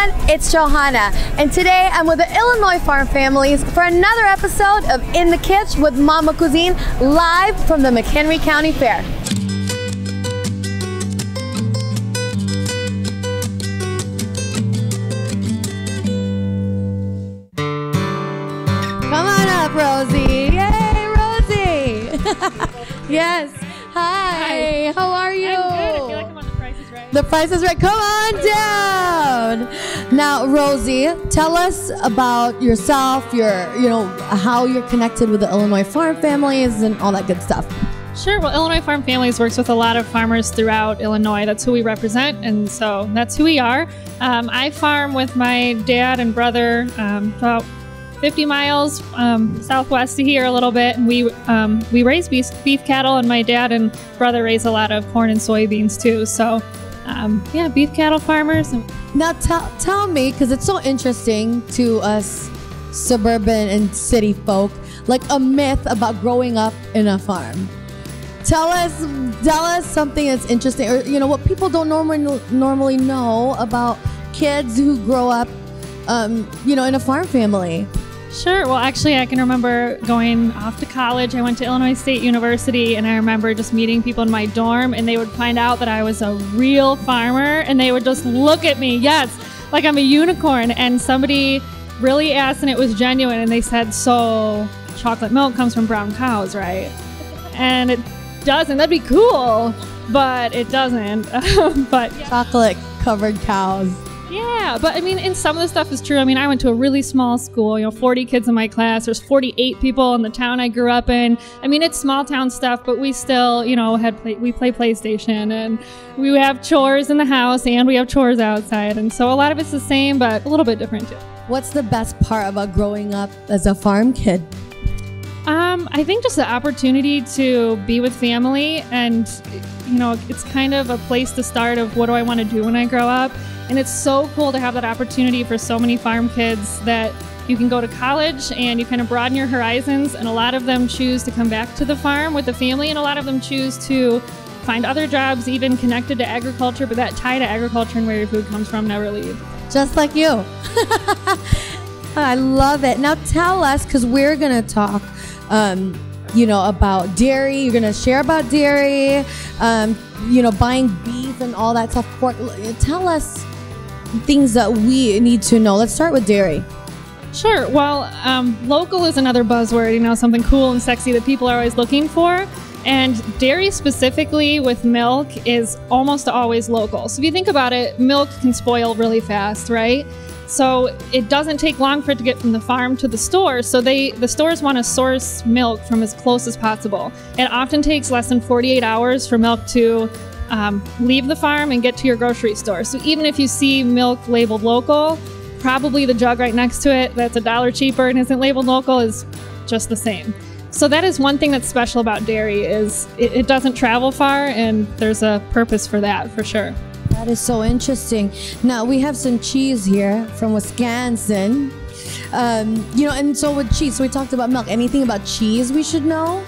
everyone, it's Johanna, and today I'm with the Illinois farm families for another episode of In the Kitch with Momma Cuisine, live from the McHenry County Fair. Come on up, Rosie. Yay, Rosie. Yes. Hi. How are you? I'm good. I feel like I'm on The Price is Right. The Price is Right. Come on down. Now, Rosie, tell us about yourself, how you're connected with the Illinois farm families and all that good stuff. Sure. Well, Illinois Farm Families works with a lot of farmers throughout Illinois. That's who we represent, and so that's who we are. I farm with my dad and brother about 50 miles southwest of here a little bit, and we raise beef cattle, and my dad and brother raise a lot of corn and soybeans too. So yeah, beef cattle farmers. Now tell me, because it's so interesting to us suburban and city folk, like a myth about growing up in a farm. Tell us something that's interesting, or what people don't normally know about kids who grow up in a farm family. Sure. Well, actually, I can remember going off to college. I went to Illinois State University, and I remember just meeting people in my dorm, and they would find out that I was a real farmer, and they would just look at me, yes, like I'm a unicorn. And somebody really asked, and it was genuine, and they said, "So chocolate milk comes from brown cows, right?" And it doesn't. That'd be cool, but it doesn't. But yeah. Chocolate covered cows. Yeah, but I mean, and some of the stuff is true. I mean, I went to a really small school, 40 kids in my class. There's 48 people in the town I grew up in. I mean, it's small town stuff, but we still, we play PlayStation, and we have chores in the house, and we have chores outside. And so a lot of it's the same, but a little bit different too. What's the best part about growing up as a farm kid? I think just the opportunity to be with family, and, it's kind of a place to start of what do I want to do when I grow up. And it's so cool to have that opportunity for so many farm kids that you can go to college and you kind of broaden your horizons. And a lot of them choose to come back to the farm with the family, and a lot of them choose to find other jobs, even connected to agriculture, but that tie to agriculture and where your food comes from never leave. Just like you. I love it. Now tell us, because we're going to talk about dairy. You're going to share about dairy, buying beef and all that stuff, pork. Tell us things that we need to know. Let's start with dairy. Sure. Well, local is another buzzword, something cool and sexy that people are always looking for. And dairy specifically with milk is almost always local. So if you think about it, milk can spoil really fast, right? So it doesn't take long for it to get from the farm to the store. So the stores want to source milk from as close as possible. It often takes less than 48 hours for milk to leave the farm and get to your grocery store. So even if you see milk labeled local, probably the jug right next to it that's $1 cheaper and isn't labeled local is just the same. So that is one thing that's special about dairy, is it doesn't travel far, and there's a purpose for that, for sure. That is so interesting. Now we have some cheese here from Wisconsin. And so with cheese, so we talked about milk. Anything about cheese we should know?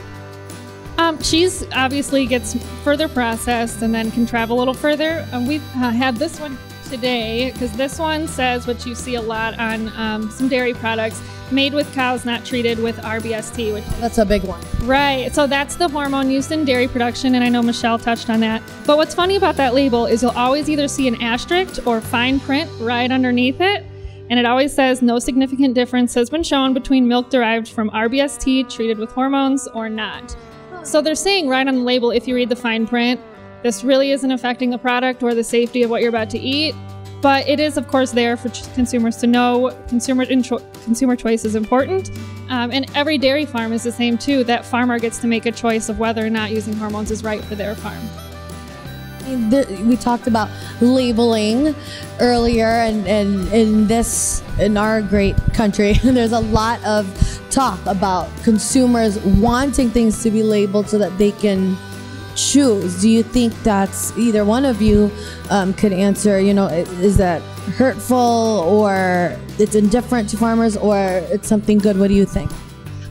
Cheese obviously gets further processed and then can travel a little further. We have this one today because this one says what you see a lot on some dairy products: made with cows not treated with RBST. That's a big one. Right. So that's the hormone used in dairy production, and I know Michelle touched on that. But what's funny about that label is you'll always either see an asterisk or fine print right underneath it, and it always says no significant difference has been shown between milk derived from RBST treated with hormones or not. So they're saying right on the label, if you read the fine print, this really isn't affecting the product or the safety of what you're about to eat. But it is, of course, there for consumers to know. Consumer choice is important. And every dairy farm is the same, too. That farmer gets to make a choice of whether or not using hormones is right for their farm. We talked about labeling earlier, and in our great country, there's a lot of talk about consumers wanting things to be labeled so that they can choose. Do you think that's, either one of you could answer, is that hurtful, or it's indifferent to farmers, or it's something good? What do you think?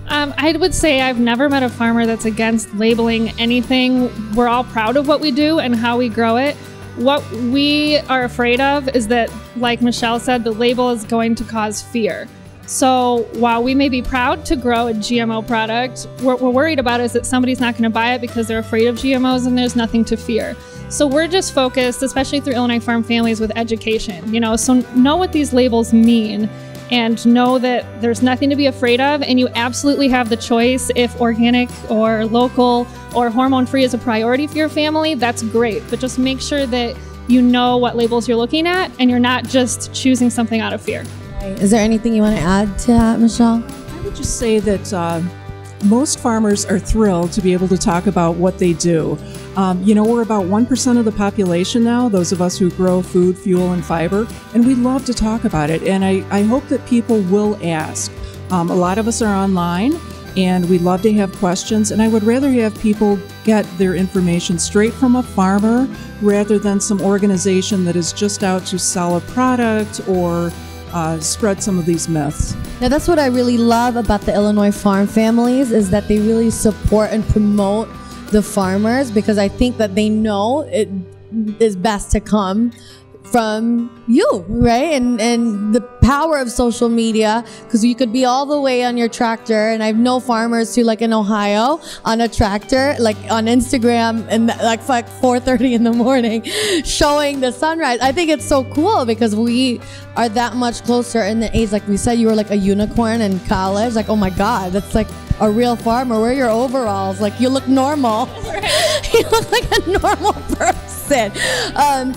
I would say I've never met a farmer that's against labeling anything. We're all proud of what we do and how we grow it. what we are afraid of is that, like Michelle said, the label is going to cause fear. So while we may be proud to grow a GMO product, what we're worried about is that somebody's not going to buy it because they're afraid of GMOs and there's nothing to fear. So we're just focused, especially through Illinois Farm Families, with education. So know what these labels mean and know that there's nothing to be afraid of, and you absolutely have the choice. If organic or local or hormone-free is a priority for your family, that's great. But just make sure that you know what labels you're looking at and you're not just choosing something out of fear. Is there anything you want to add to that, Michelle? I would just say that most farmers are thrilled to be able to talk about what they do. We're about 1% of the population now, those of us who grow food, fuel, and fiber, and we love to talk about it. And I hope that people will ask. A lot of us are online, and we love to have questions, and I would rather have people get their information straight from a farmer rather than some organization that is just out to sell a product or spread some of these myths. Now, that's what I really love about the Illinois Farm Families, is that they really support and promote the farmers, because I think that they know it is best to come from you, right? And the power of social media, because you could be all the way on your tractor, and I know farmers who, like in Ohio, on a tractor, like on Instagram, and like 4:30 in the morning, showing the sunrise. I think it's so cool because we are that much closer in the age. Like we said, you were like a unicorn in college. Like, oh my God, that's like a real farmer. Where are your overalls? Like, you look normal. You look like a normal person.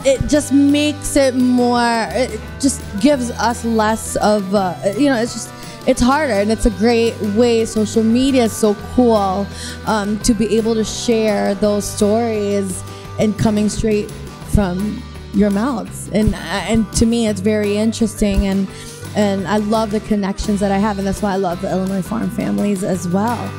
It just makes it more, it just gives us less of, it's harder, and it's a great way. Social media is so cool to be able to share those stories and coming straight from your mouths. And to me, it's very interesting, and I love the connections that I have, and that's why I love the Illinois Farm Families as well.